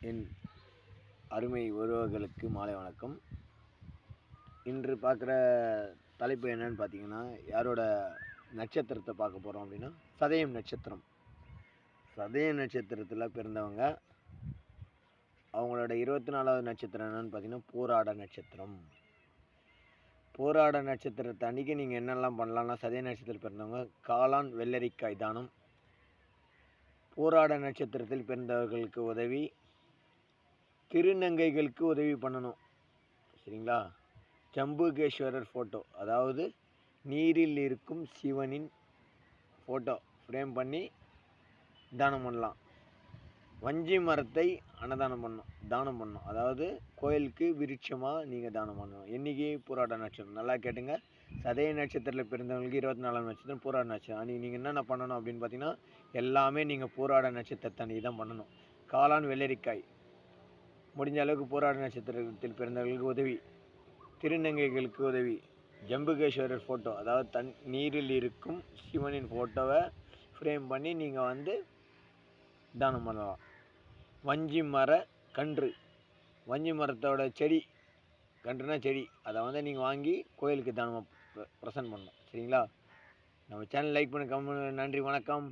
என் அருமை உறவுகளுக்கு மாலை வணக்கம். இன்று பார்க்குற தலைப்பு என்னன்னு பார்த்தீங்கன்னா, யாரோட நட்சத்திரத்தை பார்க்க போகிறோம் அப்படின்னா, சதயம் நட்சத்திரம். சதயம் நட்சத்திரத்தில் பிறந்தவங்க, அவங்களோட 24வது நட்சத்திரம் என்னன்னு பார்த்தீங்கன்னா, பூராட நட்சத்திரம். பூராட நட்சத்திரத்தை அன்றைக்கி நீங்கள் என்னெல்லாம் பண்ணலான்னா, சதய நட்சத்திரத்தில் பிறந்தவங்க காளான் வெள்ளரிக்காய் தானம், பூராட நட்சத்திரத்தில் பிறந்தவர்களுக்கு உதவி, திருநங்கைகளுக்கு உதவி பண்ணணும். சரிங்களா? ஜம்புகேஸ்வரர் ஃபோட்டோ, அதாவது நீரில் இருக்கும் சிவனின் ஃபோட்டோ ஃப்ரேம் பண்ணி தானம் பண்ணலாம். வஞ்சி மரத்தை அன்னதானம் தானம் பண்ணணும். அதாவது கோயிலுக்கு விருட்சமாக நீங்கள் தானம் பண்ணணும். என்றைக்கு? பூராட நட்சத்திரம். நல்லா கேட்டுங்க. சதய நட்சத்திரத்தில் பிறந்தவங்களுக்கு 24 நட்சத்திரம் பூராட நட்சத்திரம். அன்றைக்கி நீங்கள் என்னென்ன பண்ணணும் அப்படின்னு பார்த்தீங்கன்னா, எல்லாமே நீங்கள் பூராட நட்சத்திரத்தை அன்றைக்கி தான் பண்ணணும். காளான் வெள்ளரிக்காய், முடிஞ்ச அளவுக்கு பூராட நட்சத்திரத்தில் பிறந்தவர்களுக்கு உதவி, திருநங்கைகளுக்கு உதவி, ஜம்புகேஸ்வரர் ஃபோட்டோ, அதாவது நீரில் இருக்கும் சிவனின் ஃபோட்டோவை ஃப்ரேம் பண்ணி நீங்கள் தானம் பண்ணலாம். வஞ்சி மர கன்று, வஞ்சி மரத்தோட செடி, கன்றுனா செடி, அதை நீங்கள் வாங்கி கோயிலுக்கு தானமாக ப்ரெசன்ட் பண்ணணும். சரிங்களா? நம்ம சேனல் லைக் பண்ண கமெண்ட். நன்றி, வணக்கம்.